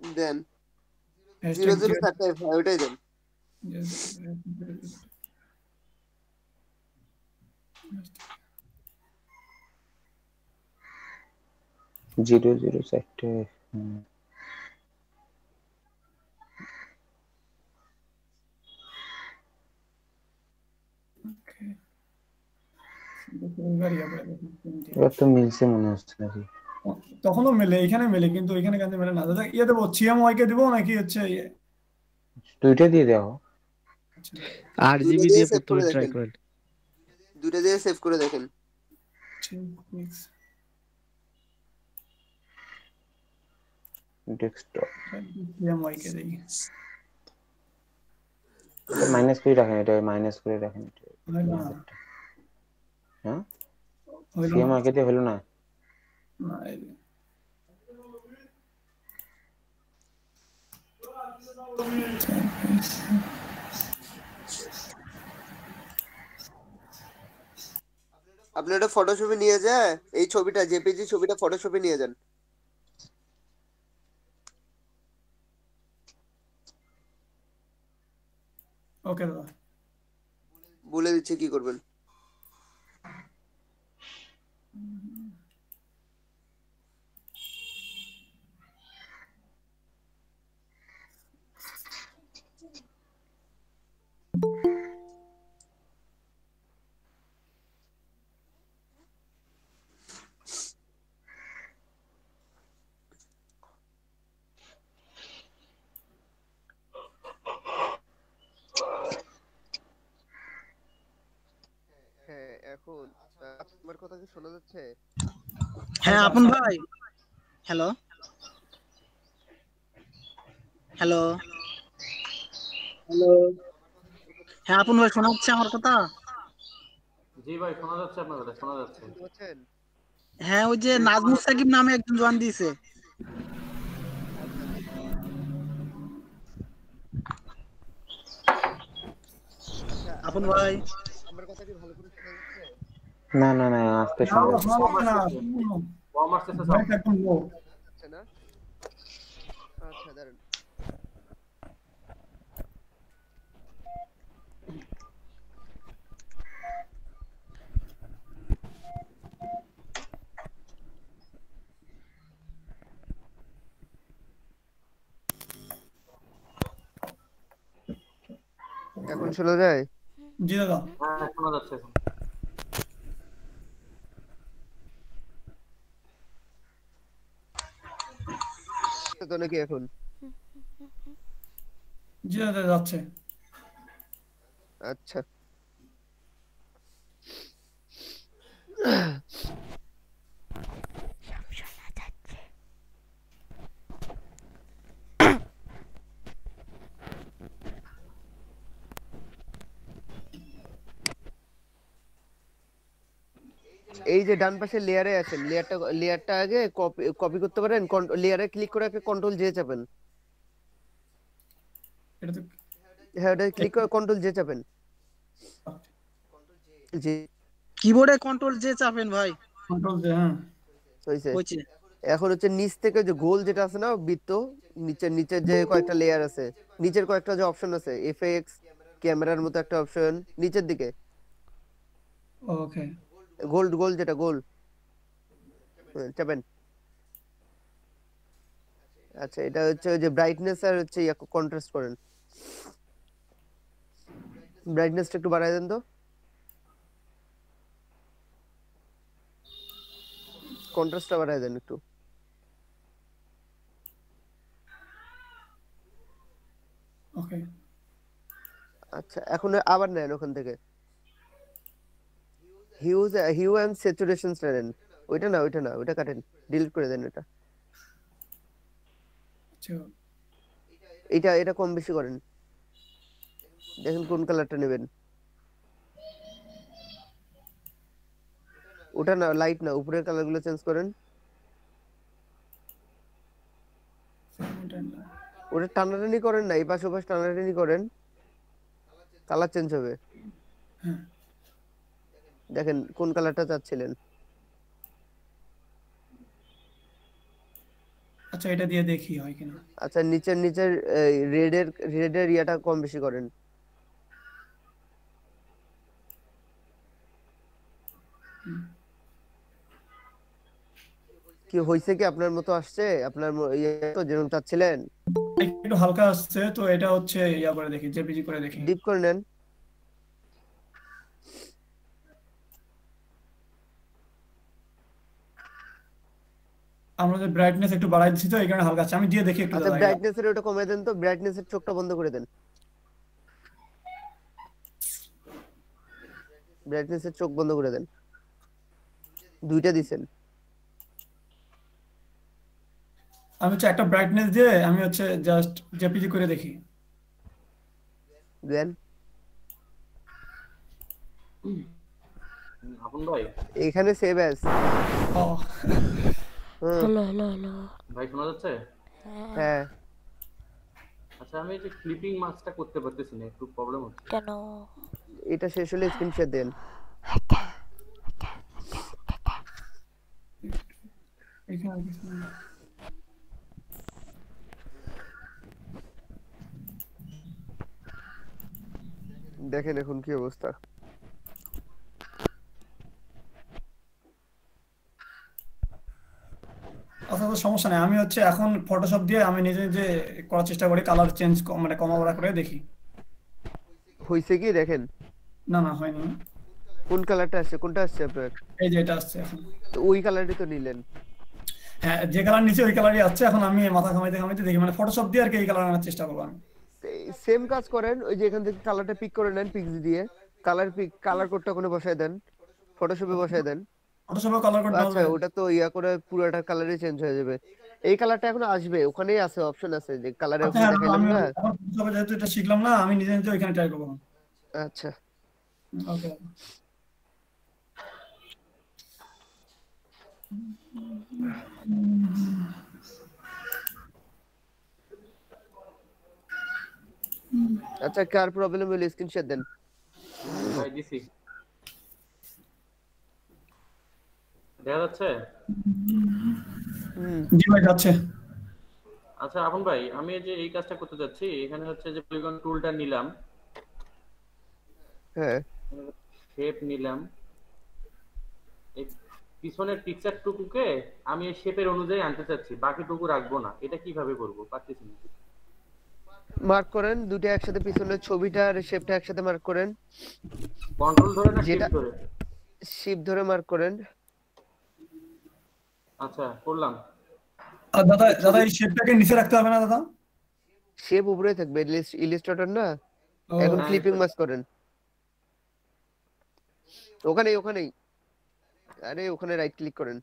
দেন zero hashtag zero চারটায় ওইটাই দেন। Zero zero চারটে। এবার তো মিলছে মনে হচ্ছে নাকি? তখনও মেলে, এখানে মেলে, কিন্তু এখানে কেন মেলে না দাদা? ইয়ে দেবো, সিএমওয়াই কে দেবো নাকি হচ্ছে দুইটা দিয়ে দাও। আরজিবি দিয়ে প্রথমে ট্রাই করেন। দুইটা দিয়ে সেভ করে দেখেন। ডেস্কটপ সিএমওয়াই কে দেই। এটা মাইনাস করে রাখেন, এটা মাইনাস করে রাখেন। হ্যাঁ সিএম আগে দিয়ে হলো না। আপনি এটা ফটোশপে নিয়ে যায়, এই ছবিটা জেপিজি ছবিটা ফটোশপে নিয়ে যান। ওকে দাদা, বলে দিচ্ছি কি করবেন। হ্যাঁ এখন আমার কথা কি শোনা যাচ্ছে? হ্যাঁ আপন ভাই, হ্যালো হ্যালো হ্যালো, হ্যাঁ আপন ভাই শোনা যাচ্ছে আমার কথা? জি ভাই শোনা যাচ্ছে, আপনার কথা শোনা যাচ্ছে। হ্যাঁ ওই যে নাজমুস সাকিব নামে একজন জয়েন দিয়েছে। আপন ভাই আমার কথা কি ভালো করে শোনা যাচ্ছে? না না না আজকে শোনা যাচ্ছে না। আচ্ছা দাঁড়ান। এখন শোনা যায়? জি দাদা, হ্যাঁ শোনা যাচ্ছে এখন। তো নাকি এখন? জি দাদা যাচ্ছে। আচ্ছা এই যে ডান পাশের লেয়ারে আছেন, লেয়ারটা আগে কপি করতে পারেন, লেয়ারে ক্লিক করে কন্ট্রোল জে চাপেন। হ্যাঁ ওটা ক্লিক করে কন্ট্রোল জে চাপেন। জি কিবোর্ডে কন্ট্রোল জে চাপেন ভাই। কন্ট্রোল জে, হ্যাঁ হয়েছে। এখন হচ্ছে নিচ থেকে যে গোল যেটা আছে না বৃত্ত, নিচের যে কয়েকটা লেয়ার আছে, নিচের কয়েকটা যে অপশন আছে, এফএক্স ক্যামেরার মতো একটা অপশন নিচের দিকে, ওকে গোল যেটা গোল চাপেন। আচ্ছা এটা হচ্ছে ওই যে ব্রাইটনেস আর হচ্ছে কন্ট্রাস্ট করেন। ব্রাইটনেসটা একটু বাড়ায় দেন তো, কন্ট্রাস্টটা বাড়ায় দেন একটু। ওকে আচ্ছা এখন আবার নেন ওখান থেকে হিউ এন্ড স্যাচুরেশন নেন। ওইটা না ওইটা কাটেন, ডিলিট করে দেন এটা। এটা কম বেশি করেন, দেখেন কোন কালারটা নেবেন। ওটা না লাইট না, উপরের কালারগুলো চেঞ্জ করেন। ওটা টানাটানি করেন না, এই পাশে ওপাশ টানাটানি করেন, কালার চেঞ্জ হবে। দেখেন কোন কালারটা চাচ্ছিলেন। আচ্ছা এটা দিয়ে দেখি হয় কিনা। আচ্ছা নিচের রেডের ইয়াটা কম বেশি করেন। কি হয়েছে, কি আপনার মতো আসছে, আপনার ইয়ে তো যেরকম চাচ্ছিলেন? একটু হালকা আসছে, তো এটা হচ্ছে ইয়া করে দেখি, জেপিজি করে দেখি। ডিপ করে নেন। আমরা যে ব্রাইটনেস একটু বাড়াই দিচ্ছি তো এই কারণে হালকা আছে, আমি দিয়ে দেখি একটু আচ্ছা দাদা। ব্রাইটনেসের ওটা কমিয়ে দেন তো, ব্রাইটনেসের চোখটা বন্ধ করে দেন। ব্রাইটনেসের চোখ বন্ধ করে দেন। দুইটা দিছেন। আমি হচ্ছে একটা ব্রাইটনেস দিয়ে আমি হচ্ছে জাস্ট জেপিজি করে দেখি। দেন। আপন ভাই, এখানে সেভ অ্যাজ। ও হ্যালো হ্যালো হ্যালো। ভাই শোনা যাচ্ছে? হ্যাঁ আচ্ছা আমি এই যে ক্লিপিং মাস্কটা করতে পারতেছি না, একটু প্রবলেম হচ্ছে। কেন? এটা শেষ হলে স্ক্রিনশট দেন। এখানে আর কিছু নেই। দেখেন এখন কি অবস্থা। আচ্ছা তো সমস্যা নেই, আমি হচ্ছে এখন ফটোশপ দিয়ে আমি নিজে নিজে করার চেষ্টা করি, কালার চেঞ্জ মানে কমা বাড়া করে দেখি। হয়েছে কি দেখেন। না না হয়নি। কোন কালারটা আসছে, কোনটা আসছে আপনার? এই যে এটা আসছে এখন। তো ওই কালারই তো নিলেন। হ্যাঁ যে কালার নিচে ওই কালারই আসছে, এখন আমি মাথা ঘামাইতে ঘামাইতে দেখি, মানে ফটোশপ দিয়ে আর কি এই কালার আনার চেষ্টা করবো আমি। সেম কাজ করেন, ওই যে এখান থেকে কালারটা পিক করে নেন, পিক্স দিয়ে কালার কোডটা ওখানে বসায় দেন, ফটোশপে বসায় দেন। ফটোশপে কালার করতে আচ্ছা হবে। ওটা তো ইয়া করে পুরোটা কালারই চেঞ্জ হয়ে যাবে। এই কালারটা এখন আসবে, ওখানেই আছে, অপশন আছে যে কালারে আচ্ছা ওখানে হ্যাঁ, দেখাইলাম আমি না। এখন ফটোশপে যেহেতু এটা শিখলাম না, আমি নিজে নিজে ওইখানে ট্রাই করবো। আচ্ছা ওকে। আচ্ছা কার প্রবলেম হলে স্ক্রিনশট দেন। ভাই দিছি, দেখা যাচ্ছে? জি ভাই যাচ্ছে। আচ্ছা আপন ভাই, আমি এই যে এই কাজটা করতে যাচ্ছি, এখানে হচ্ছে যে পলিগন টুলটা নিলাম, হ্যাঁ শেপ নিলাম, এই পিছনের পিকচার টুকুকে আমি এই শেপের অনুযায়ী আনতে চাচ্ছি, বাকিটুকু রাখবো না। এটা কিভাবে করব পারতেছি না। মার্ক করেন দুটো একসাথে, পিছনের ছবিটা আর শেপটা একসাথে মার্ক করেন। কন্ট্রোল ধরে না শিফট যেটা ধরে? শিপ ধরে মার্ক করেন। আচ্ছা করলাম। আর দাদা দাদা এই শেপটাকে নিচে রাখতে হবে না দাদা? শেপ উপরে থাকবে, ইলিস্ট্রেটর না। ও, এখন হ্যাঁ, ক্লিপিং মাস্ক করেন। ওখানেই আরে ওখানে রাইট ক্লিক করেন।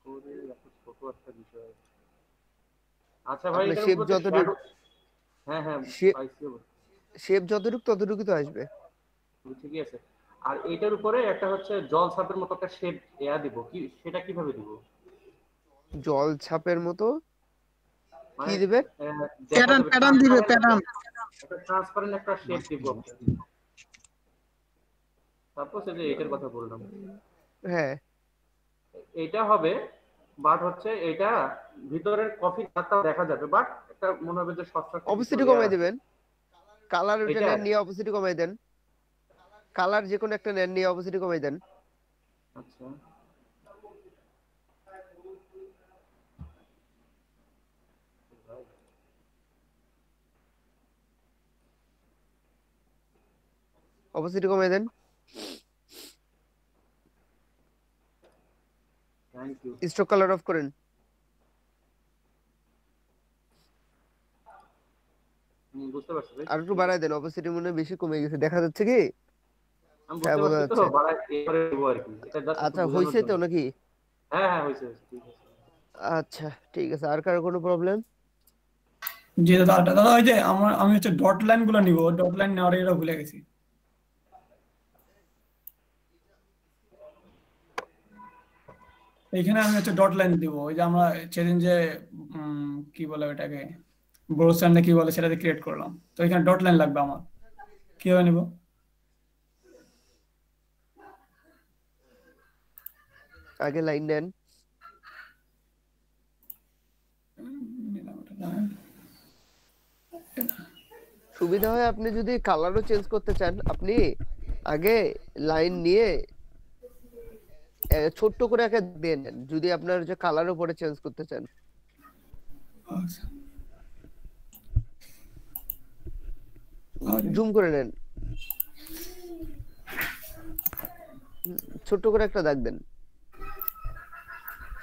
ওরে, এত ছোট একটা বিষয়। আচ্ছা ভাই, আপনার এটার শেপ উপর যে যতটুকু shadow- হ্যাঁ হ্যাঁ পাইছি, শেপ ততটুকু তো আসবে। ঠিকই আছে। আর এইটার উপরে একটা হচ্ছে জল ছাপের মতো একটা শেপ দিব, কি সেটা কিভাবে দিব? জল ছাপের মতো কি মানে দিবেন? প্যাটার্ন দিবে, প্যাটার্ন। একটা ট্রান্সপারেন্ট একটা শেপ দিব। তারপর যে এটার কথা বললাম, হ্যাঁ এইটা হবে, বাট হচ্ছে এটা ভিতরের কফি কালারটা দেখা যাবে, বাট একটা মনে হবে যে সস্তা অপসিটি কমাই দিবেন। কালার ওটা এটা নেন, নিয়ে অপসিটি কমাই দেন। কালার যে কোনো একটা নেন, নিয়ে অপসিটি কমাই দেন। আচ্ছা অপসিটি কমাই দেন। Thank you. Stroke colour off করেন। বুঝতে পারছি ভাই, আর একটু বাড়াই দেন, অপসিটি মনে হয় বেশি কমে গেছে, দেখা যাচ্ছে কি? আমি হ্যাঁ বুঝতে বোঝা পারছি তো, যাচ্ছে। বাড়াই এবারে দেবো আর কি, এটা জাস্ট একটু আচ্ছা বোঝানোর হয়েছে তো জন্য। নাকি? হ্যাঁ হ্যাঁ হয়েছে, ঠিক আছে। আচ্ছা ঠিক আছে, আর কারো কোনো প্রবলেম? জি দাদা দাদা ওই যে আমি হচ্ছে ডট লাইন গুলো নিবো, ডট লাইন নেওয়ার এটা ভুলে গেছি। এইখানে আমি হচ্ছে ডট লাইন দিব, ওই যে আমরা সেদিন যে কি বলে ওটাকে ব্রোসার না কি বলে সেটাতে ক্রিয়েট করলাম, তো এখানে ডট লাইন লাগবে আমার। কিভাবে নিব? আগে লাইন নেন। সুবিধা হয় আপনি যদি কালারও চেঞ্জ করতে চান, আপনি আগে লাইন নিয়ে ছোট্ট করে একে দিয়ে নেন, যদি আপনার যে কালার উপরে চেঞ্জ করতে চান। আচ্ছা জুম করে নেন, ছোট্ট করে একটা দাগ দেন,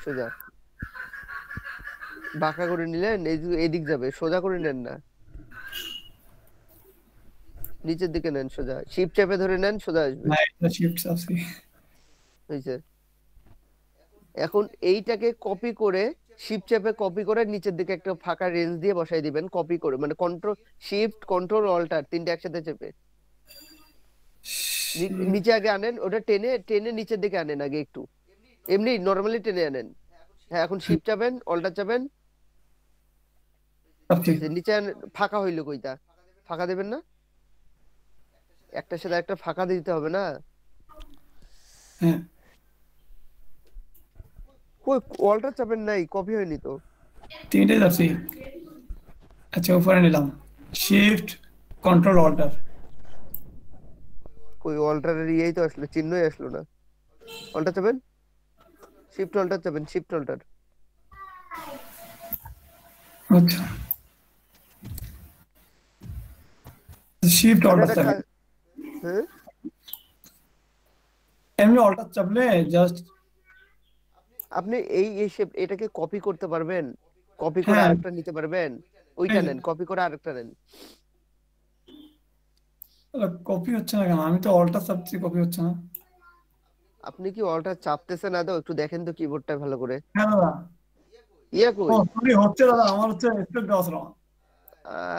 সোজা বাঁকা করে নিলেন, এদিক যাবে, সোজা করে নেন না, নিচের দিকে নেন, সোজা শিফট চেপে ধরে নেন, সোজা আসবে। না এটা শিফট আছে হয়েছে। এখন এইটাকে কপি করে শিফট চেপে কপি করে নিচের দিকে একটা ফাঁকা রেঞ্জ দিয়ে বসাই দিবেন, কপি করে, মানে কন্ট্রোল শিফট কন্ট্রোল অল্টার তিনটে একসাথে চেপে নিচে আগে আনেন, ওটা টেনে টেনে নিচের দিকে আনেন আগে একটু, এমনি নরমালি টেনে আনেন। হ্যাঁ এখন শিফট চাপেন, অল্টার চাপেন, নিচে ফাঁকা হইলো, কইটা ফাঁকা দেবেন না, একটার সাথে একটা ফাঁকা দিতে হবে না। হ্যাঁ কই অল্টার চাপেন নাই, কপি হয়নি তো। তিনটে যাচ্ছি। আচ্ছা উপরে নিলাম, শিফট কন্ট্রোল অল্টার। কই অল্টারের ইয়েই তো আসলো, চিহ্নই আসলো না। অল্টার চাপেন, শিফট অল্টার চাপেন, শিফট অল্টার। আচ্ছা শিফট অল্টার চাপে, হ্যাঁ এমনি অল্টার চাপলে জাস্ট আপনি এই শেপ এটাকে কপি করতে পারবেন, কপি করে হ্যাঁ আরেকটা নিতে পারবেন, ওইটা নেন, কপি করে আরেকটা নেন। কপি হচ্ছে না কেন? আমি তো অল্টার চাপছি, কপি হচ্ছে না। আপনি কি অল্টার চাপতেছেন না? তো একটু দেখেন তো কিবোর্ডটা ভালো করে। হ্যাঁ দাদা, ইয়া কই, ও সরি হচ্ছে দাদা, আমার হচ্ছে স্পেস দেওয়া ছিল না।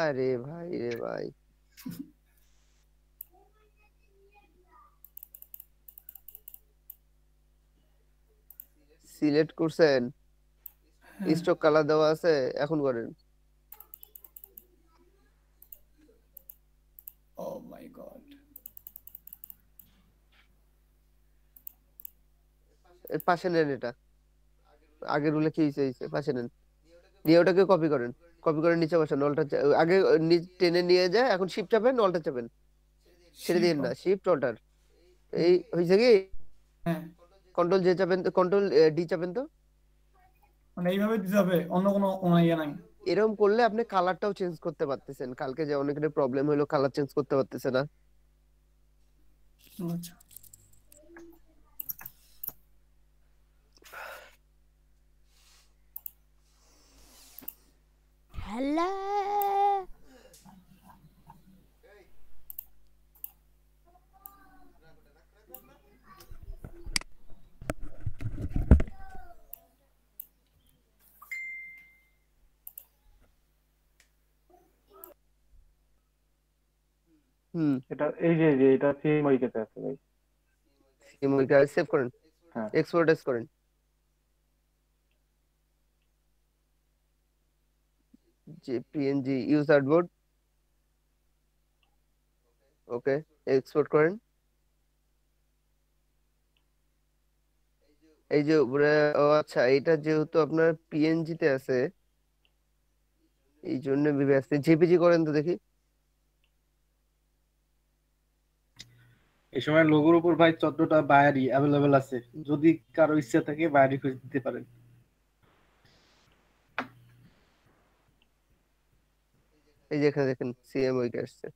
আরে ভাই রে ভাই, সিলেক্ট করছেন, হ্যাঁ স্টক কালার দেওয়া আছে, এখন করেন। ও মাই গড, এর পাশে নেন, এটা আগের রুলে কি হয়েছে, পাশে নেন, নিয়ে ওটাকে কপি করেন, কপি করে নিচে বসান, অল্টার আগে টেনে নিয়ে যায়, এখন শিফট চাপেন, অল্টার চাপেন, ছেড়ে দিন না, শিফট অল্টার। এই হয়েছে কি, হ্যাঁ কন্ট্রোল জে চাপেন, কন্ট্রোল ডি চাপেন তো। মানে এইভাবে দিতে হবে, অন্য কোনো ইয়ে নাই? এরকম করলে আপনি কালারটাও চেঞ্জ করতে পারতেছেন, কালকে যে অনেকের প্রবলেম হলো কালার চেঞ্জ করতে পারতেছে না। আচ্ছা হ্যালো হুম, এটা এই যে এটা সিএমআই তে আছে ভাই। সিমুইটা সেভ করেন, হ্যাঁ এক্সপোর্ট এস করেন, যে পিএনজি ইউজ আর্টবোর্ড, ওকে এক্সপোর্ট করেন। এই যে উপরে, ও আচ্ছা, এটা যেহেতু আপনার পিএনজি তে আছে এই জন্য ব্যস্ত, জেপিজি করেন তো দেখি। এই সময় লোগোর উপর ভাই 14টা বায়ারি অ্যাভেলেবেল আছে, যদি কারো ইচ্ছা থাকে বায়ারি খুঁজে দিতে পারেন। এই যে এখানে দেখেন সিএম ওইটা আসছে,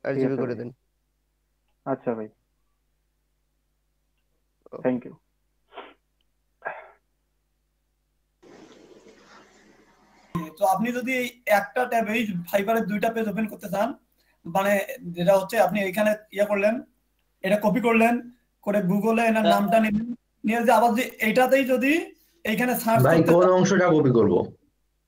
আর ঠিক জিবি আছে করে ভাই। দেন। আচ্ছা ভাই, থ্যাংক ইউ। তো আপনি যদি এই একটা ট্যাবে ফাইবারের দুইটা পেজ ওপেন করতে চান, মানে যেটা হচ্ছে আপনি এখানে ইয়ে করলেন, এটা কপি করলেন, করে গুগলে এনার নামটা নিলেন, নিয়ে যে আবার যে এইটাতেই যদি এইখানে সার্চ ভাই করতে কোন চান, অংশটা কপি করব?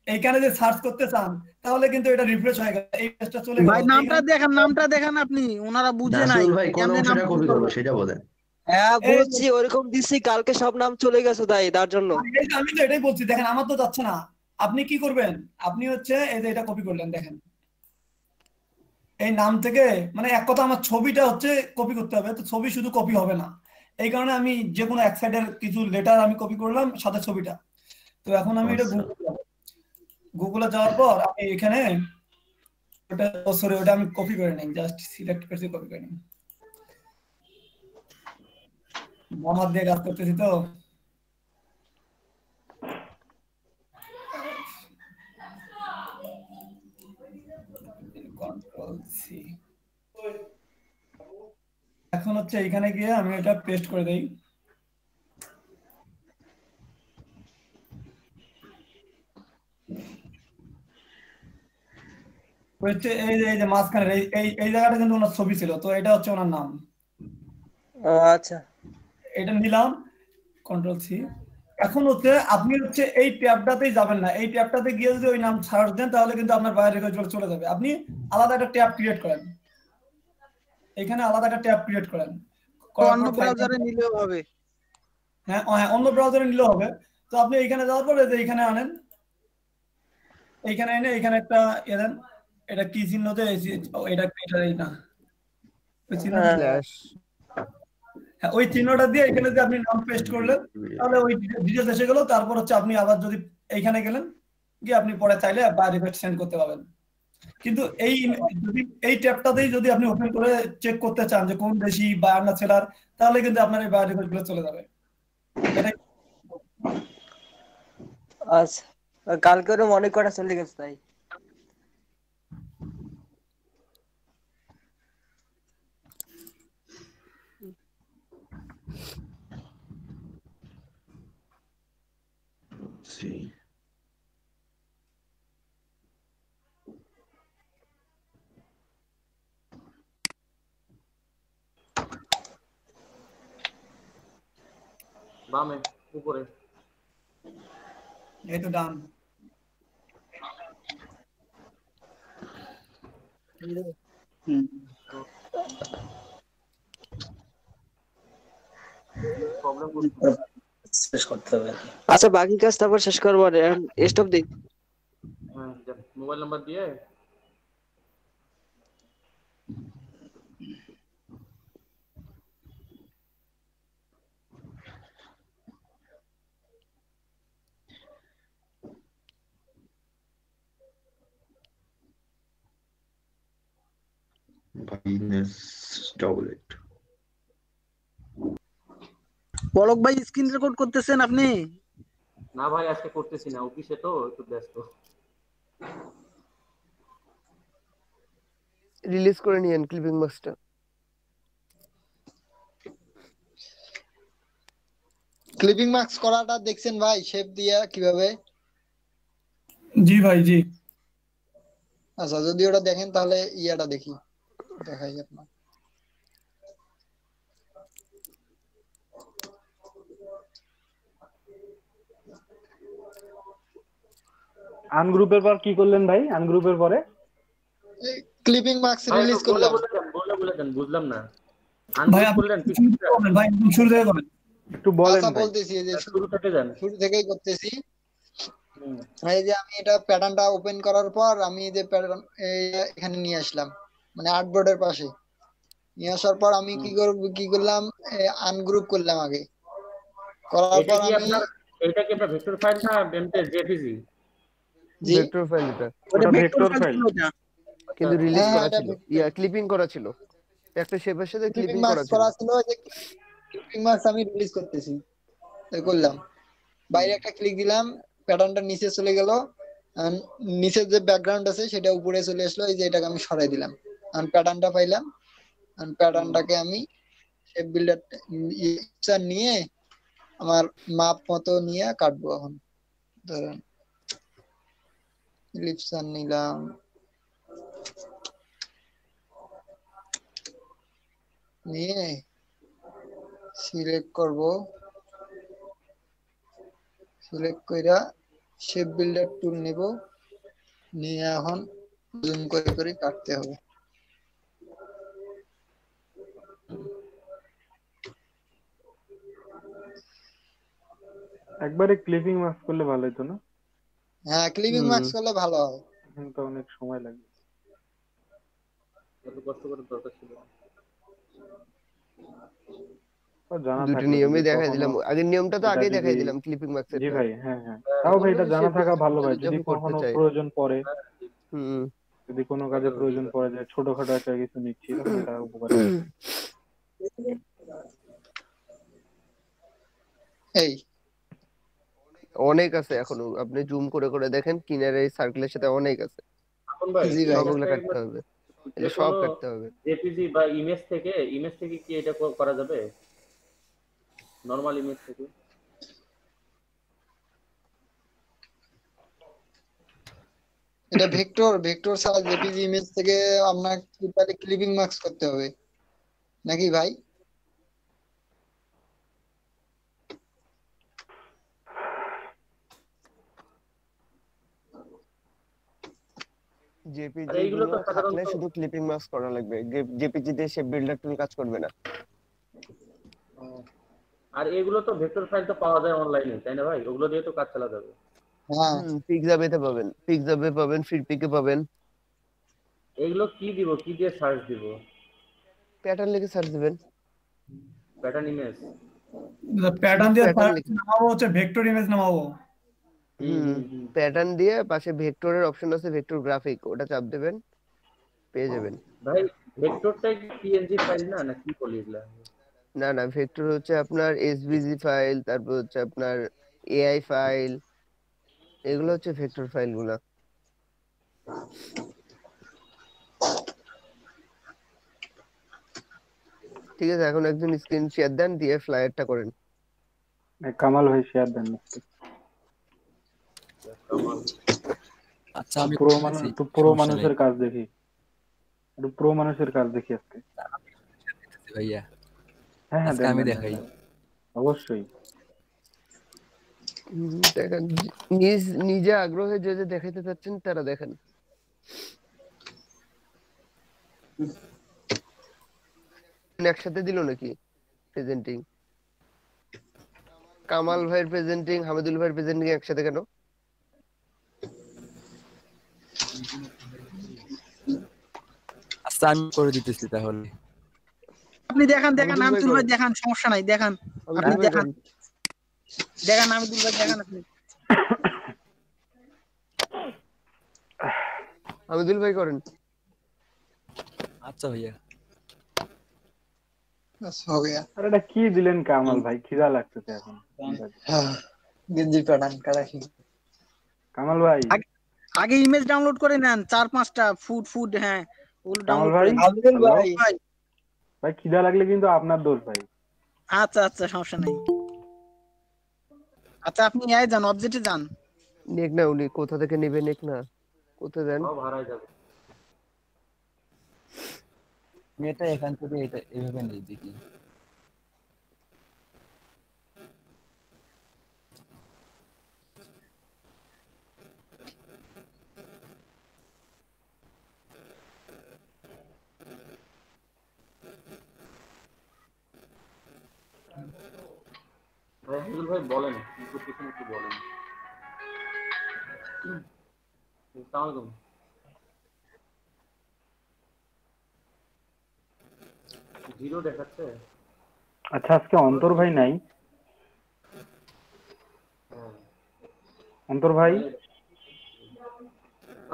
এইখানে যে সার্চ করতে চান, তাহলে কিন্তু এটা রিফ্রেশ হয়ে গেল, এই পেজটা চলে গেল। ভাই নামটা দেখেন, নামটা দেখেন আপনি, ওনারা বুঝে নাই নাসুল ভাই কোন কেমনে নাম অংশটা কপি করব সেটা বলেন। হ্যাঁ এই বুঝছি, ওরকম দিছি, কালকে সব নাম চলে গেছে তাই তার জন্য। এই যে আমি তো এটাই বলছি, দেখেন আমার তো যাচ্ছে না। আপনি কি করবেন, আপনি হচ্ছে এই যে এটা কপি করলেন, দেখেন এই নাম থেকে, মানে এক কথা আমার ছবিটা হচ্ছে কপি করতে হবে, তো ছবি শুধু কপি হবে না, এই কারণে আমি যে কোনো এক সাইডের কিছু লেটার আমি কপি করলাম সাথে ছবিটা। তো এখন আমি এটা গুগলে যাওয়ার পর আমি এখানে ওটা আমি কপি করে নিই, জাস্ট সিলেক্ট করছি, কপি করে নিই। বাম হাত দিয়ে কাজ করতেছি তো। Control C. এখন হচ্ছে এখানে গিয়ে আমি এটা পেস্ট করে দেই। হচ্ছে এই যে মাঝখানে এই জায়গাটা কিন্তু ওনার ছবি ছিল, তো এটা হচ্ছে ওনার নাম। আচ্ছা, এটা নিলাম, কন্ট্রোল সি। এখন হচ্ছে আপনি হচ্ছে এই ট্যাবটাতেই যাবেন না, এই ট্যাবটাতে গিয়ে যদি ওই নাম সার্চ দেন তাহলে কিন্তু আপনার বাইরে চলে যাবে। আপনি আলাদা একটা ট্যাব ক্রিয়েট করেন, এখানে আলাদা একটা ট্যাব ক্রিয়েট করেন। অন্য ব্রাউজারে নিলেও হবে? হ্যাঁ হ্যাঁ, অন্য ব্রাউজারে নিলেও হবে। তো আপনি এখানে যাওয়ার পরে যে এখানে আনেন, এইখানে এনে এখানে একটা দেন, এটা কি চিহ্ন দেয়, এটা না ওই চিহ্নটা, স্ল্যাশ হ্যাঁ ওই চিহ্নটা দিয়ে এখানে যে আপনি নাম পেস্ট করলেন তাহলে ওই ডিটেইলস এসে গেল। তারপর হচ্ছে আপনি আবার যদি এইখানে গেলেন গিয়ে আপনি পরে চাইলে বা রিকোয়েস্ট সেন্ড করতে পারবেন। কিন্তু যদি এই ট্যাবটাতেই যদি আপনি ওপেন করে চেক করতে চান যে কোন দেশি বায়ার না সেলার, তাহলে কিন্তু আপনার এই বায়ার রিকোয়েস্ট গুলো চলে যাবে। আচ্ছা, কালকে ওরকম অনেক কটা চলে গেছে তাই। বামে উপরে, এই তো ডান। প্রবলেম শেষ করতে হবে। আচ্ছা, বাকি কাজ তারপর শেষ করবো, স্টপ দিই। হ্যাঁ, মোবাইল নাম্বার দিয়ে পলক ভাই স্ক্রিন রেকর্ড করতেছেন আপনি? না ভাই, আজকে করতেছি না, অফিসে তো একটু ব্যস্ত। রিলিজ করে নিয়েন ক্লিপিং মাস্কটা। ক্লিপিং মার্কস করাটা দেখছেন ভাই, শেপ দিয়া কিভাবে? জি ভাই, জি। আচ্ছা, যদি ওটা দেখেন তাহলে ইয়াটা দেখি, দেখাই আপনার। আনগ্রুপের পর কি করলেন ভাই? আনগ্রুপের পরে ক্লিপিং মার্কস রিলিজ করলাম। বলে দেন, বুঝলাম না। ভাই আনগ্রুপ করলেন ভাই শুরু থেকে বলেন, একটু বলেন। আচ্ছা, ভাই বলতেছি এই যে শুরু থেকে যান, শুরু থেকেই করতেছি। এই যে আমি এটা প্যাটার্নটা ওপেন করার পর আমি যে প্যাটার্ন এখানে নিয়ে আসলাম, মানে আর্টবোর্ডের পাশে নিয়ে আসার পর আমি কি করলাম, আনগ্রুপ করলাম আগে। করার পর আমি এটা কি আপনার ভেক্টর ফাইল না এমটেস জেপিজি? ভেক্টর ফাইল এটা, ওটা ভেক্টর ফাইল কিন্তু রিলিজ করা এটা ছিল, ক্লিপিং করা ছিল, একটা শেপের সাথে ক্লিপিং ক্লিপিং মার্কস করা করা ছিল। যে ক্লিপিং মার্কস আমি রিলিজ করতেছি, তাই করলাম। বাইরে একটা ক্লিক দিলাম, প্যাটার্নটা নিচে চলে গেল, নিচের যে ব্যাকগ্রাউন্ড আছে সেটা উপরে চলে আসলো। এই যে এটাকে আমি সরাই দিলাম, আর প্যাটার্নটা পাইলাম। আর প্যাটার্নটাকে আমি শেপ বিল্ডার নিয়ে আমার মাপ মতো নিয়ে কাটবো। এখন ধরেন ইলিপসার নিলাম, নিয়ে সিলেক্ট করব, সিলেক্ট কইরা শেপ বিল্ডার টুল নিব, নিয়ে এখন জুম করে করে কাটতে হবে। একবারে ক্লিপিং মার্কস করলে ভালো হতো না? হ্যাঁ, ক্লিপিং মার্কস করলে ভালো হয়, তো অনেক সময় লাগবে। এত কষ্ট করে দরকার ছিল। জানা দুটো থাকলে নিয়মই যদি দেখাই কখনো দিলাম, আগের নিয়মটা তো এটা আগেই যদি, দেখাই দিলাম, ক্লিপিং জি মার্কসেরটা। ভাই, হ্যাঁ হ্যাঁ, তাও ভাই এগুলো এটা জানা সে থাকা ভালো ভাই, বুঝতে যদি যখন করতে কখনো চাই। প্রয়োজন পড়ে, হুম। যদি কোনো কাজে প্রয়োজন পড়ে যে ছোটখাটো একটা কিছু নিচ্ছি, তখন এটা উপকারে আসবে। এই অনেক আছে এখনো, আপনি জুম করে করে দেখেন, কিনারে এই সার্কেলের সাথে অনেক আছে, এখন ভাই জি ভাই, সবগুলো এখান থেকে কাটতে হবে, যে এগুলো সব কোনো কাটতে হবে। জেপিজি বা ইমেজ থেকে কি এটা করা যাবে, নরমাল ইমেজ থেকে? এটা ভেক্টর ছাড়া জেপিজি ইমেজ থেকে আপনার তাহলে ক্লিপিং মার্কস করতে হবে নাকি ভাই? আর জেপিজি এইগুলো গুলো তো থাকলে সাধারণত, শুধু ক্লিপিং মাস্ক করা লাগবে, জেপিজি দিয়ে শেপ বিল্ডার টুল কাজ করবে না। আর এগুলো তো ভেক্টর ফাইল তো পাওয়া যায় অনলাইনে, তাই না ভাই? ওগুলো দিয়ে তো কাজ চালা যাবে। হ্যাঁ, পিক্সাবেতে পাবেন, পিক্সাবে পাবেন, ফিডপিকে পাবেন। এগুলো কি দিব, কি দিয়ে সার্চ দিব? প্যাটার্ন লিখে সার্চ দিবেন। Pattern image. প্যাটার্ন শুধু দিয়ে প্যাটার্ন লিখে, নামাবো, হচ্ছে ভেক্টর ইমেজ নামাবো। প্যাটার্ন দিয়ে পাশে ভেক্টরের অপশন আছে, ভেক্টর গ্রাফিক, ওটা চাপ দেবেন, পেয়ে যাবেন। ভাই ভেক্টরটা কি পিএনজি ফাইল না, না কি বলি এগুলা? না না, ভেক্টর হচ্ছে আপনার এসভিজি ফাইল, তারপর হচ্ছে আপনার এআই ফাইল, এগুলো হচ্ছে ভেক্টর ফাইল গুলা। ঠিক আছে, এখন একজন স্ক্রিন শেয়ার দেন, দিয়ে ফ্লায়ারটা করেন। কামাল ভাই শেয়ার দেন আজকে। আচ্ছা আমি প্রো মানুষ, করতেছি, একটু প্রো সমস্যা নেই মানুষের কাজ দেখি, একটু প্রো মানুষের কাজ দেখি আজকে। ভাইয়া। হ্যাঁ হ্যাঁ, আজকে দেন আমি দেন দেন দেখাই। দেন। অবশ্যই। দেখেন, নিজে আগ্রহে যে যে দেখাইতে চাচ্ছেন তারা দেখেন। একসাথে দিল নাকি প্রেজেন্টিং? কামাল ভাইয়ের প্রেজেন্টিং, হামিদুল ভাইয়ের প্রেজেন্টিং একসাথে কেন? আচ্ছা আমি করে দিতেছি তাহলে। আপনি দেখান দেখান হামিদুল ভাই আমিদুল ভাই করেন, দেখান, সমস্যা নাই, দেখান আপনি হামিদুল ভাই দেখান, করেন। দেখান আমিদুল ভাই দেখান আপনি। হামিদুল ভাই করেন। আচ্ছা ভাইয়া। बस हो गया। আর এটা কি দিলেন কামাল ভাই, খিদা লাগতেছে এখন। हाँ, गंजी पैटर्न का रखी। কামাল ভাই, আগে ইমেজ ডাউনলোড করে নেন 4-5টা ফুড, হ্যাঁ ওগুলো কামাল ডাউনলোড ভাই, করে নেন। আব্দুল হ্যালো ভাই, ভাই ভাই, খিদা লাগলে কিন্তু আপনার দোষ ভাই। আচ্ছা আচ্ছা সমস্যা নাই। আচ্ছা আপনি আয় যান, অবজেক্টে যান। নেক না, উনি কোথা থেকে নেবেন, নেক না কোথায় দেন। সব হারায় যাবে। আমি এটা এখান থেকে এটা এভাবে নিয়ে দেখি। ভাই হামিদুল ভাই বলেন, কি করতেছেন একটু বলেন। আসসালামু আলাইকুম। জিরো দেখাচ্ছে। আচ্ছা, আজকে অন্তর ভাই নাই। অন্তর ভাই,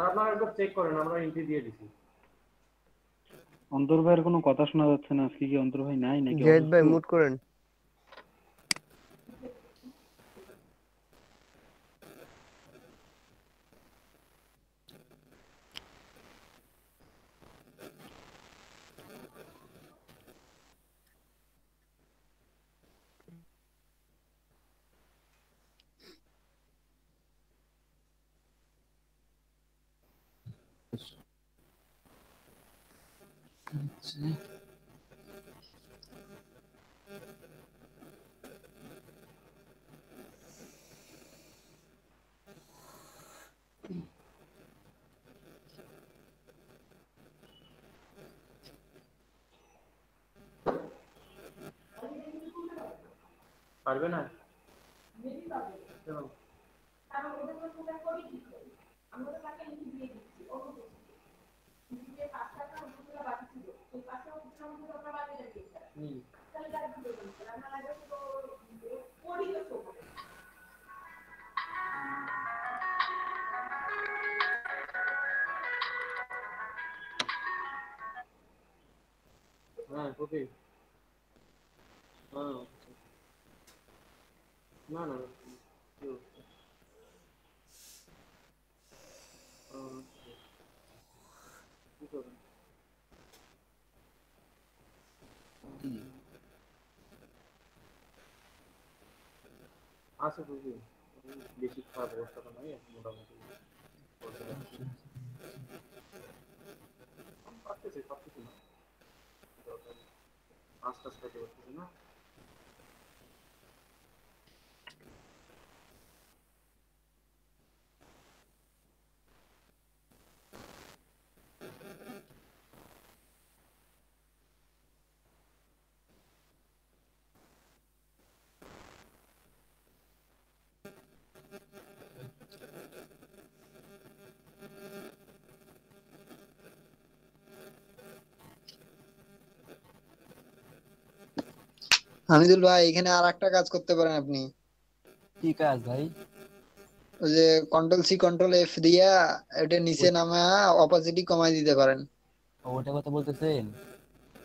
আপনারা একবার চেক করেন, আমরা এন্ট্রি দিয়ে দিছি। অন্তর ভাইয়ের কোনো কথা শোনা যাচ্ছে না। আজকে কি অন্তর ভাই নাই নাকি জাহিদ অসুস্থ? ভাই মুট করেন। পারবে না? হ্যাঁ কপি। হ্যাঁ না না কি হচ্ছে? কি করবেন? আচ্ছা বুঝলি, বেশি খারাপ অবস্থা তো নয় এখন মোটামুটি পারতেছি, পারতেছি না, আস্তে আস্তে খাইতে পারতেছি না। হামিদুল ভাই, এখানে আর একটা কাজ করতে পারেন আপনি। কি কাজ ভাই? ওই যে কন্ট্রোল সি কন্ট্রোল এফ দিয়া এটা নিচে নামা অপাসিটি কমাই দিতে পারেন। ওটা কথা বলতেছেন?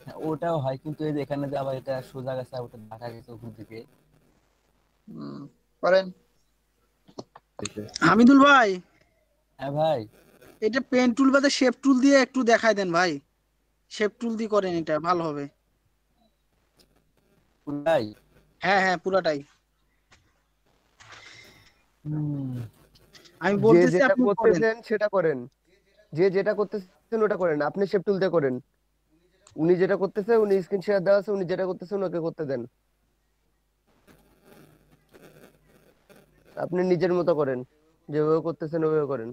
হ্যাঁ, ওটাও হয়, কিন্তু এই যে এখানে যে আবার এটা সোজা গেছে আর ওটা ঢাকা গেছে উপর দিকে। করেন। হামিদুল ভাই, হ্যাঁ ভাই। এটা পেন টুল বাদে শেপ টুল দিয়ে একটু দেখাই দেন ভাই। শেপ টুল দিয়ে করেন, এটা ভালো হবে। পুরাই? হ্যাঁ হ্যাঁ, পুরাটাই। আমি যে বলতেছি যেটা আপনি করেন। করতেছেন সেটা করেন, যে যেটা করতেছেন ওটা করেন, আপনি শেপ তুলতে করেন। উনি যেটা করতেছে, উনি স্ক্রিন শেয়ার দেওয়া আছে, উনি যেটা করতেছেন ওকে করতে দেন। আপনি নিজের মতো করেন, যেভাবে করতেছেন ওভাবে করেন।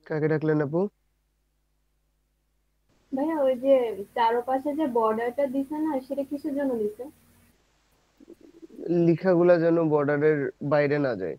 কাকে ডাকলেন আপু? ভাইয়া ওই যে চারপাশে যে বর্ডারটা দিছে না সেটা কিসের জন্য দিছে? লেখাগুলা যেন বর্ডারের বাইরে না যায়।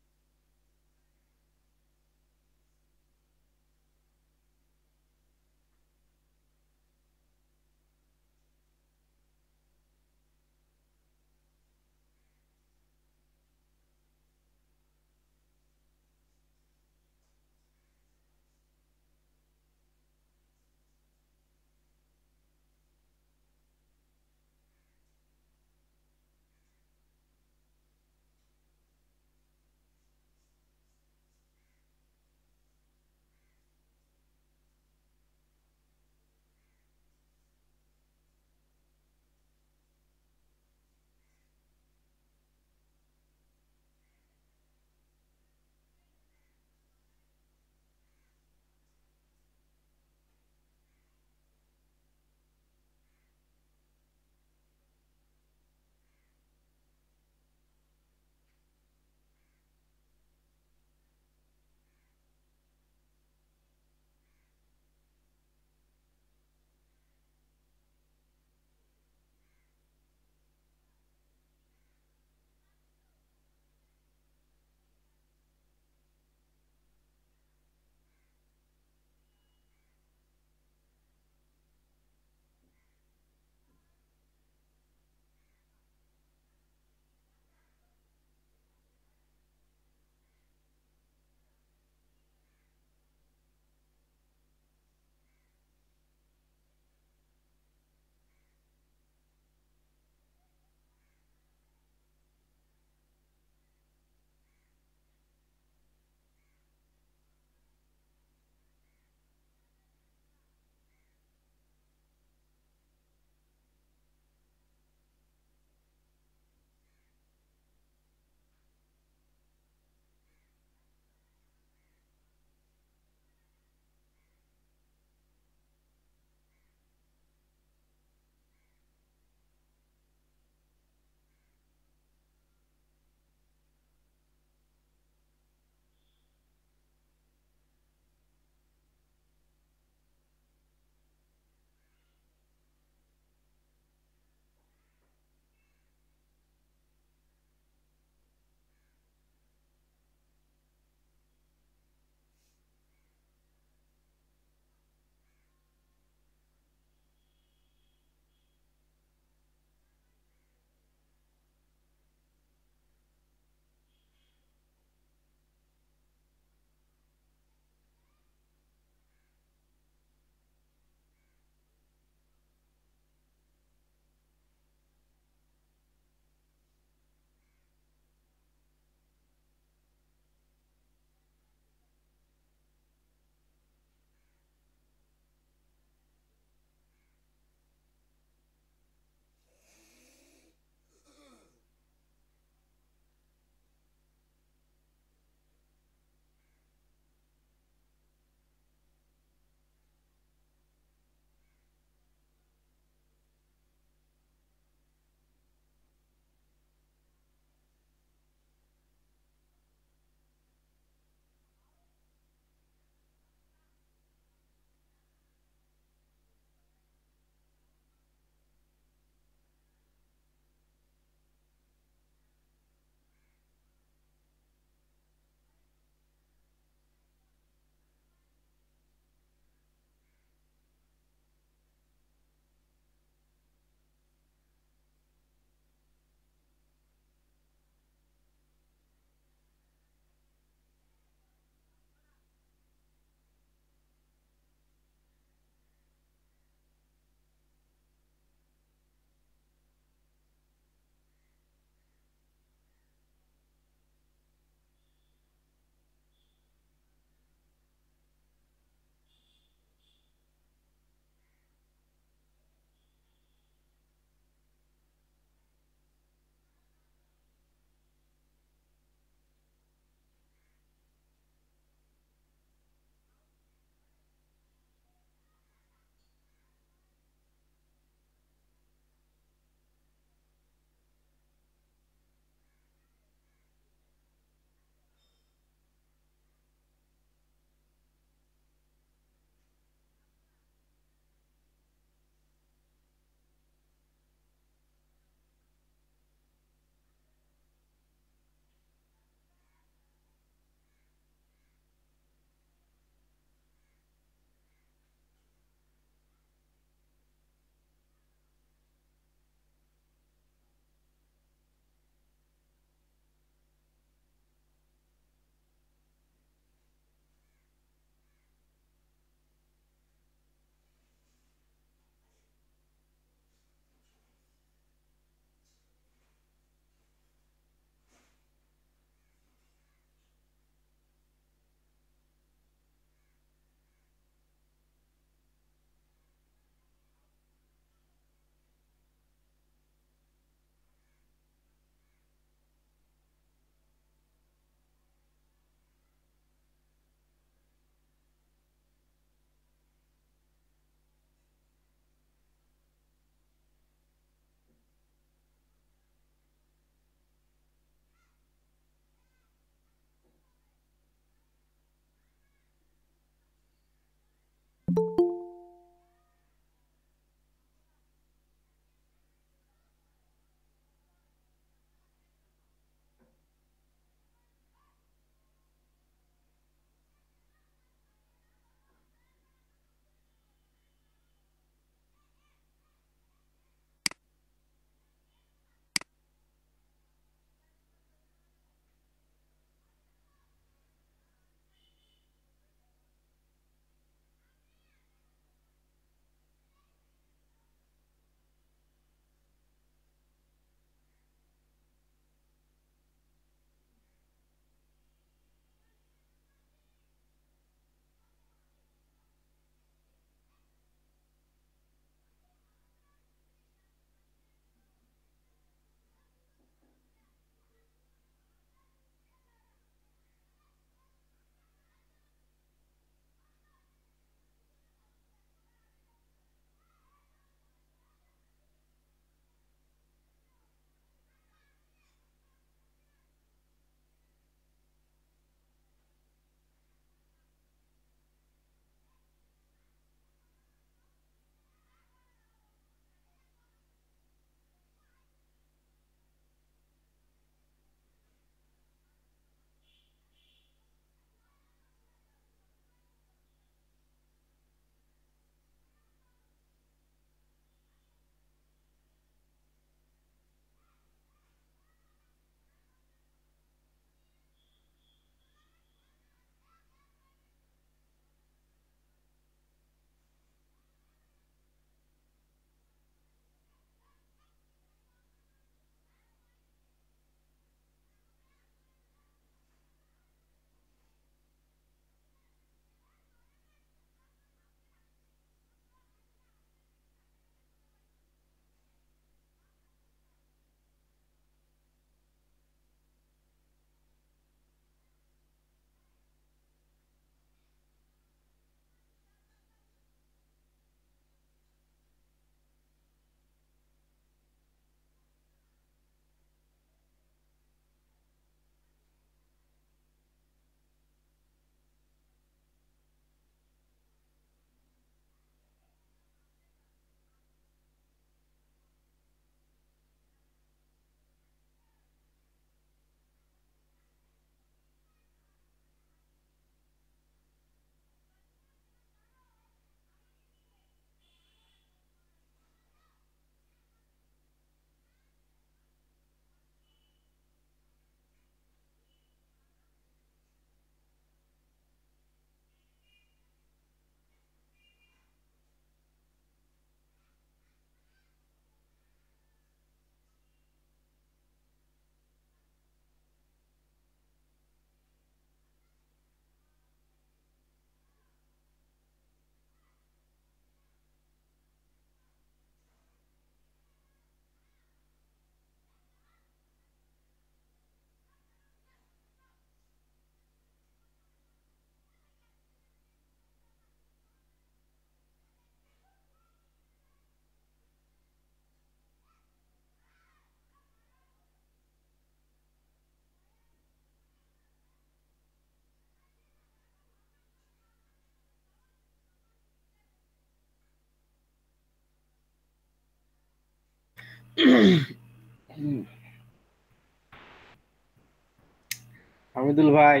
হামিদুল ভাই,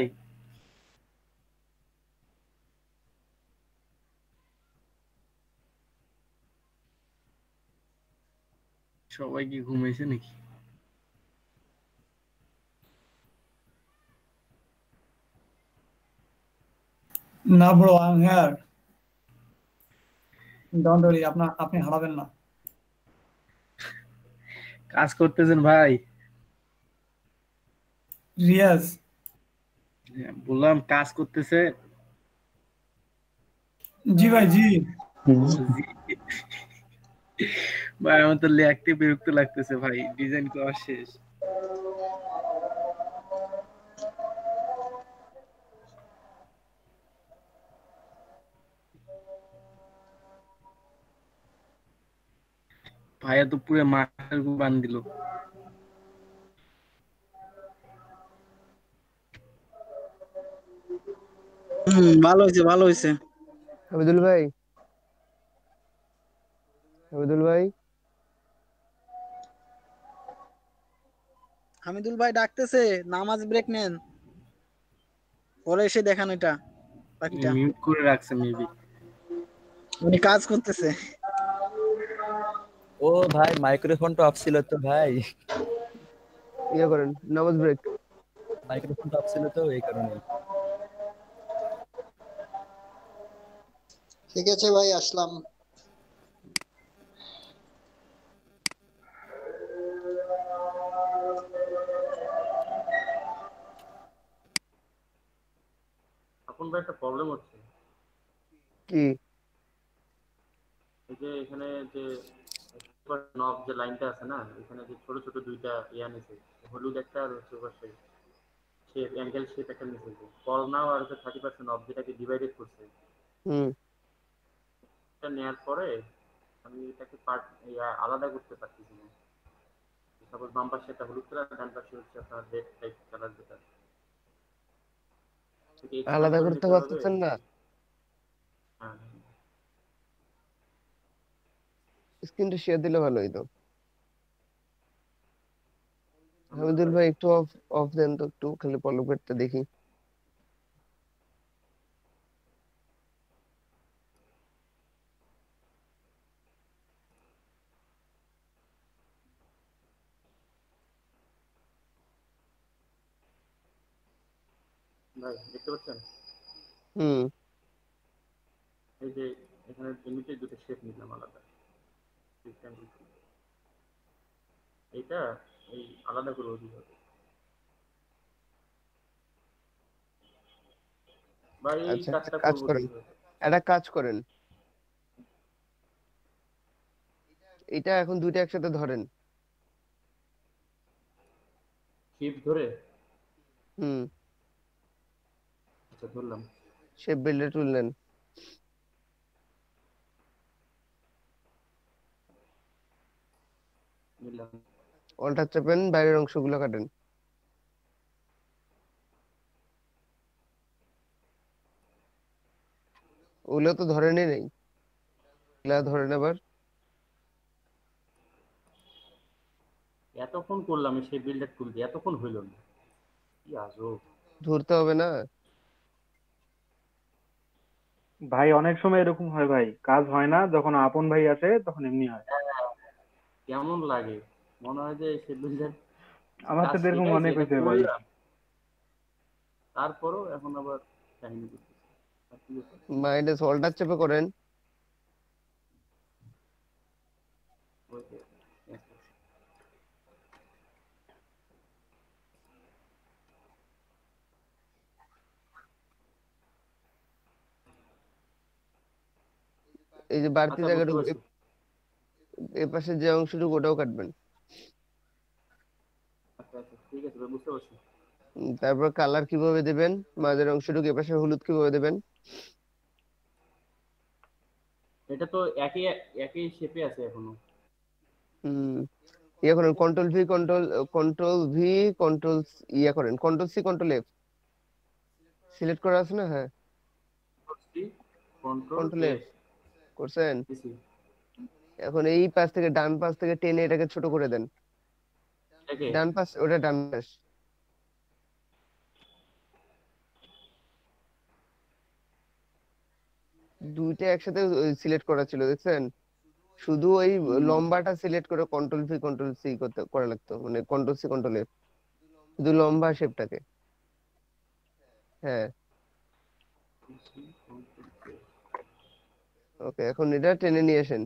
সবাই কি ঘুমাইছে নাকি? না bro, I am here, don't worry, আপনি হারাবেন না। কাজ করতেছেন ভাই? রিয়াজ, বললাম কাজ করতেছে। জি ভাই জি। ভাই আমার তো লিখতে বিরক্ত লাগতেছে ভাই, ডিজাইন করা শেষ। ভাইয়া তো পুরো মাথার উপর বান দিল। ভালো হয়েছে, ভালো হয়েছে। হামিদুল ভাই, হামিদুল ভাই, হামিদুল ভাই ডাকতেছে, নামাজ ব্রেক নেন, পরে এসে দেখান এটা বাকিটা। মিউট করে রাখছে মেবি। উনি কাজ করতেছে। ও ভাই মাইক্রোফোনটা অফ ছিল তো ভাই, ইয়ে করেন নামাজ ব্রেক। মাইক্রোফোনটা অফ ছিল তো এই কারণে। ঠিক আছে ভাই, আসলাম। এখন ভাই একটা প্রবলেম হচ্ছে। কি? এই যে এখানে যে নব যে লাইনটা আছে না, এখানে যে ছোট ছোট দুইটা ইয়া নিছে, হলুদ একটা আর হচ্ছে পাশে শেপ, অ্যাঙ্গেল শেপ একটা নিছে, কল নাও আর হচ্ছে 30% অফ, যেটাকে ডিভাইডেড করছে। হুম। এটা নেওয়ার পরে আমি এটাকে পার্ট আলাদা করতে পারতেছি না। সাপোজ বাম পাশে একটা হলুদ কালার, ডান পাশে হচ্ছে আপনার রেড টাইপ কালার, যেটা এক্সপ্যান্ড আলাদা করে করতে নিতে হবে। পারতেছেন না? হ্যাঁ, স্ক্রিনটা শেয়ার দিলে ভালো হইতো। হামিদুল ভাই একটু অফ অফ দেন তো, একটু খালি পলকেটটা দেখি। ভাই দেখতে পাচ্ছেন? হুম। এই যে এখানে এমনিতে দুটো শেপ নিলাম আলাদা, এটা এই আলাদা করে দিতে ভাই, এই আচ্ছা, একটা কাজটা কাজ করবো করেন, কিভাবে? একটা কাজ করেন, এটা এখন দুইটা একসাথে ধরেন। শিফট ধরে? হুম। আচ্ছা ধরলাম। শেপ বিল্ডার টুল নেন। নিলাম। অল্টার চাপেন, বাইরের অংশগুলো কাটেন। ওগুলো তো ধরেনই নেই, এগুলা ধরেন আবার। এতক্ষণ করলাম সেই বিল্ডার টুল দিয়ে, এতক্ষণ হইল না, কি আজব। ধরতে হবে না। ভাই অনেক সময় এরকম হয় ভাই, কাজ হয় না, যখন আপন ভাই আছে তখন এমনি হয়। কেমন লাগে, মনে হয় যে সেই বিল্ডার আমার কাজ সাথে এরকম শেখাইছে, অনেক এটা হয়েছে ভাই। করলাম, তারপরও এখন আবার কাহিনী করতেছে। মাইনাস অল্টার চেপে করেন। এই যে বাড়তি আচ্ছা বুঝতে জায়গাটুকু, পারছি। এ পাশে যে অংশটুকু ওটাও কাটবেন। আচ্ছা আচ্ছা ঠিক আছে ভাই, বুঝতে পারছি। তারপর কালার কিভাবে দেবেন, মাঝের অংশটুকু এপাশে হলুদ কিভাবে দেবেন। এটা তো একই একই শেপে আছে এখনো। হুম। ইয়ে করেন control V control, control V control, ইয়ে করেন control C control F, select করা আছে না? কন্ট্রোল কন্ট্রোল এফ এফ করছেন? দিছি। এখন এই পাশ থেকে ডান পাশ থেকে টেনে এটাকে ছোট করে দেন। এটাকে ডান পাশ, ওটা ডান পাশ। দুইটা একসাথে সিলেক্ট করা ছিল, দেখছেন? শুধু ওই লম্বাটা সিলেক্ট করে কন্ট্রোল সি করা লাগতো, মানে কন্ট্রোল সি কন্ট্রোল এফ, শুধু লম্বা শেপটাকে। হ্যাঁ, ওকে, এখন এটা টেনে নিয়ে আসেন,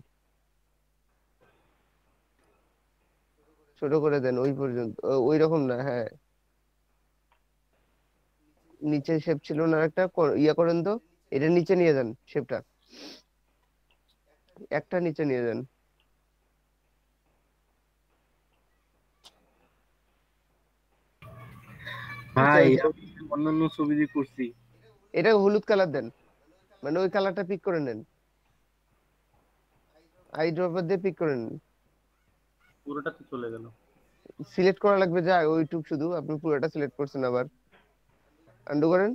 ছোট করে দেন ওই পর্যন্ত। ওই রকম না, হ্যাঁ, নিচে শেপ ছিল না একটা, ইয়া করেন তো, এটা নিচে নিয়ে যান শেপটা, একটা নিচে নিয়ে যান। ভাই আমি অন্যান্য ছবি দিয়ে করছি। এটা হলুদ কালার দেন, মানে ওই কালারটা পিক করে নেন, আই ড্রপার দিয়ে পিক করে নেন। পুরোটা তো চলে গেল। সিলেক্ট করা লাগবে, যা ওইটুক শুধু, আপনি পুরোটা সিলেক্ট করছেন, আবার আন্ডু করেন।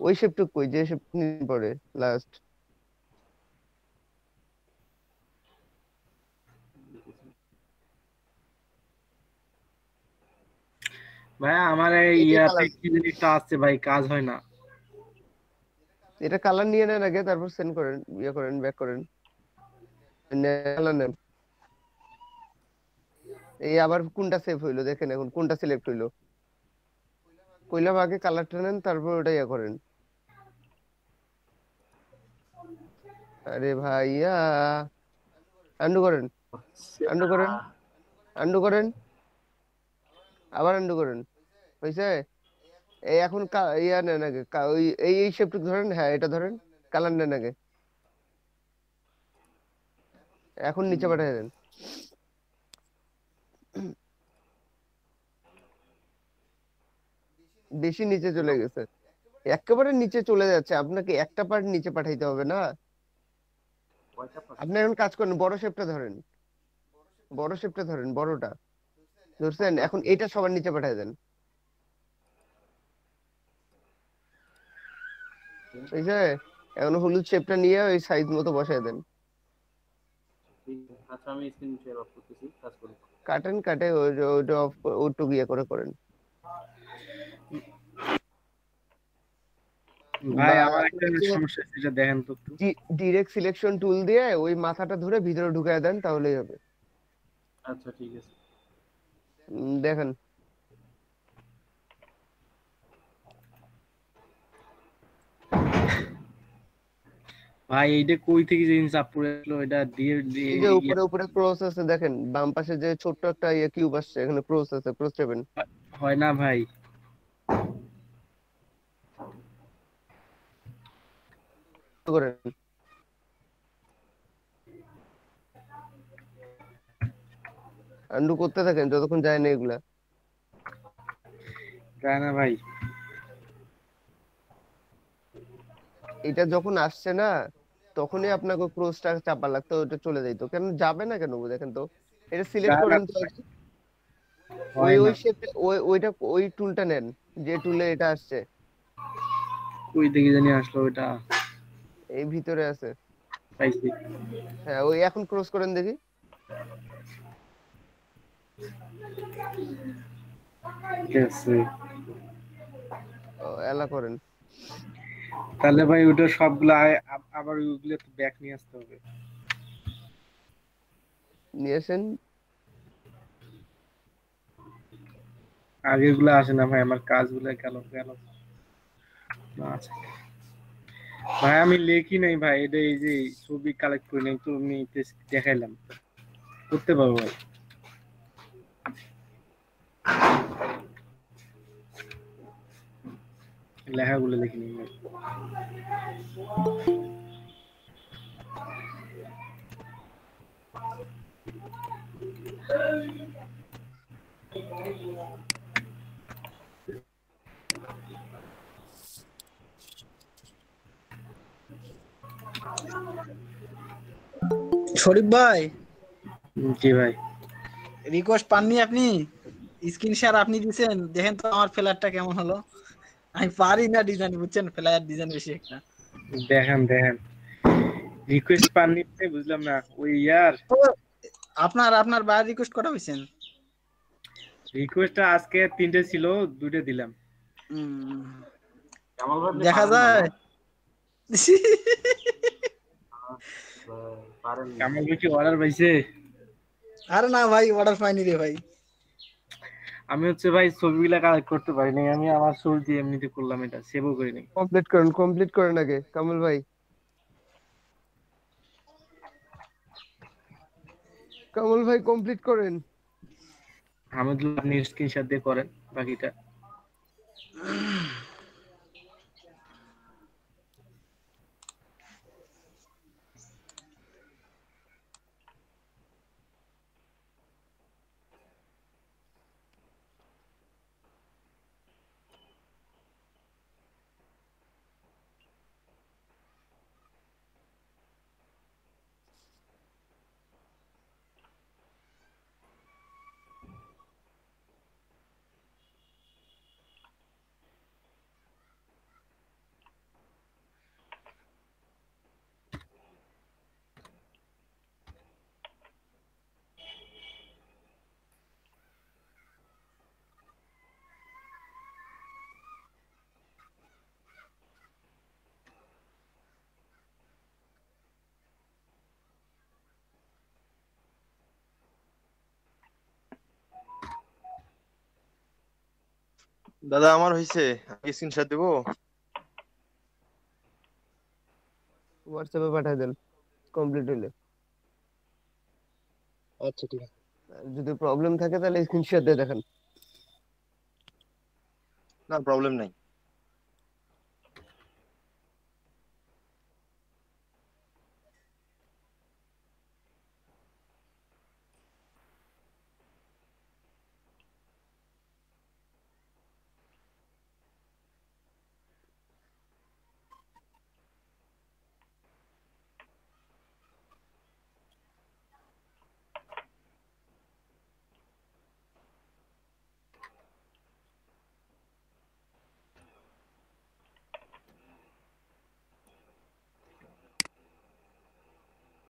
ওই শেপটুক কই, যে শেপ পরে লাস্ট। ভাই আমার এই ইয়াতে কি জিনিসটা আছে ভাই, কাজ হয় না। এটা কালার নিয়ে নেন আগে, তারপর সেন্ড করেন, ইয়ে করেন, ব্যাক করেন, কালার নেন। এই আবার কোনটা সেভ হইলো দেখেন, এখন কোনটা সিলেক্ট হইলো। কইলাম আগে কালারটা নেন, তারপর ওটা ইয়ে করেন। আরে ভাইয়া, আন্ডু করেন, আন্ডু করেন, আন্ডু করেন, আবার আন্ডু করেন, হয়েছে? এই এখন ইয়া নেন আগে, ওই এই শেপটুকু ধরেন, হ্যাঁ এটা ধরেন, কালার নেন আগে, এখন নিচে পাঠিয়ে দেন। বেশি নিচে চলে গেছে, একেবারে নিচে চলে যাচ্ছে, আপনাকে একটা পার্ট নিচে পাঠাইতে হবে না। আপনি এখন কাজ করেন, বড় শেপটা ধরেন, বড় শেপটা ধরেন, বড়টা ধরছেন, এখন এটা সবার নিচে পাঠিয়ে দেন, ঠিক আছে? এখন হলুদ শেপটা নিয়ে ওই সাইজ মতো বসায় দেন। আচ্ছা আমি স্ক্রিন শেয়ার অফ করতেছি, কাজ করি। কাটেন, কাটে ওইটা অফ, ওইটুকু ইয়ে করে করেন। ভাই আমার একটা সমস্যা আছে, এটা দেখেন তো একটু। ডিরেক্ট সিলেকশন টুল দিয়ে ওই মাথাটা ধরে ভিতরে ঢুকায় দেন, তাহলেই হবে। আচ্ছা ঠিক আছে, দেখেন। ভাই এইটা কই থেকে জিনিস আপ করে আসলো, এটা দিয়ে এই যে উপরে উপরে ক্রস আছে দেখেন, বাম পাশে যে ছোট্ট একটা ইয়ে কিউব আসছে, এখানে ক্রস আছে, ক্রস টেপেন। হয় না ভাই, করেন, আন্ডু করতে থাকেন যতক্ষণ যায় না এগুলা। যায় না ভাই, এটা যখন আসছে না, তখনই আপনাকে ক্রসটা চাপা লাগতো, ওটা চলে যাইতো। কেন যাবে না কেন দেখেন তো, এটা সিলেক্ট করেন তো, ওই ওই শেপে ওইটা ওই টুলটা নেন, যে টুলে এটা আসছে। কই থেকে জানি আসলো এটা, এই ভিতরে আছে, পাইছি। হ্যাঁ ওই এখন ক্রস করেন দেখি। এলা করেন। তাহলে ভাই ওটা সবগুলা আবার ওইগুলো তো ব্যাক নিয়ে আসতে হবে। নিয়ে আসেন, আগেরগুলো আসে না ভাই, আমার কাজগুলো গেল গেল। আচ্ছা ভাই আমি লেখি নাই ভাই, এটা এই যে ছবি কালেক্ট করে নাই তো, আমি দেখাইলাম, করতে পারবো ভাই। লেখাগুলো লিখিনি ভাই। শরীফ ভাই, জি ভাই, রিকোয়েস্ট পাননি আপনি? স্ক্রিন শেয়ার আপনি দিবেন, দেখেন তো আমার ফ্ল্যাটটা কেমন হলো। আমি পারি না ডিজাইন, বুঝছেন, ফ্ল্যাট ডিজাইন বেশি একটা। দেখেন দেখেন রিকোয়েস্ট পাননি বুঝলাম না ওই ইয়ার আপনার বাইরে রিকোয়েস্ট করা হয়েছেন? রিকোয়েস্টটা আজকে 3টে ছিল, 2টে দিলাম। কামাল ভাই আপনি দেখা পারেন না, যায়। না? পারেন না। কামাল ভাই কি অর্ডার পাইছে? আরে না ভাই, অর্ডার পাইনি রে ভাই। আমি হচ্ছে ভাই ছবিগুলা কালেক্ট করতে পারি নাই, আমি আমার ছবি দিয়ে এমনিতে করলাম, এটা সেভও করি নাই। কমপ্লিট করেন আগে কামাল ভাই। কামাল ভাই কমপ্লিট করেন। হামিদুল্লাহ আপনি স্ক্রিনশট দিয়ে করেন বাকিটা। দাদা আমার হইছে, আমি স্ক্রিনশট দেবো? হোয়াটসঅ্যাপে পাঠিয়ে দেন কমপ্লিট হইলে। আচ্ছা ঠিক আছে। যদি প্রবলেম থাকে তাহলে স্ক্রিনশট দিয়ে দেখান। না প্রবলেম নাই।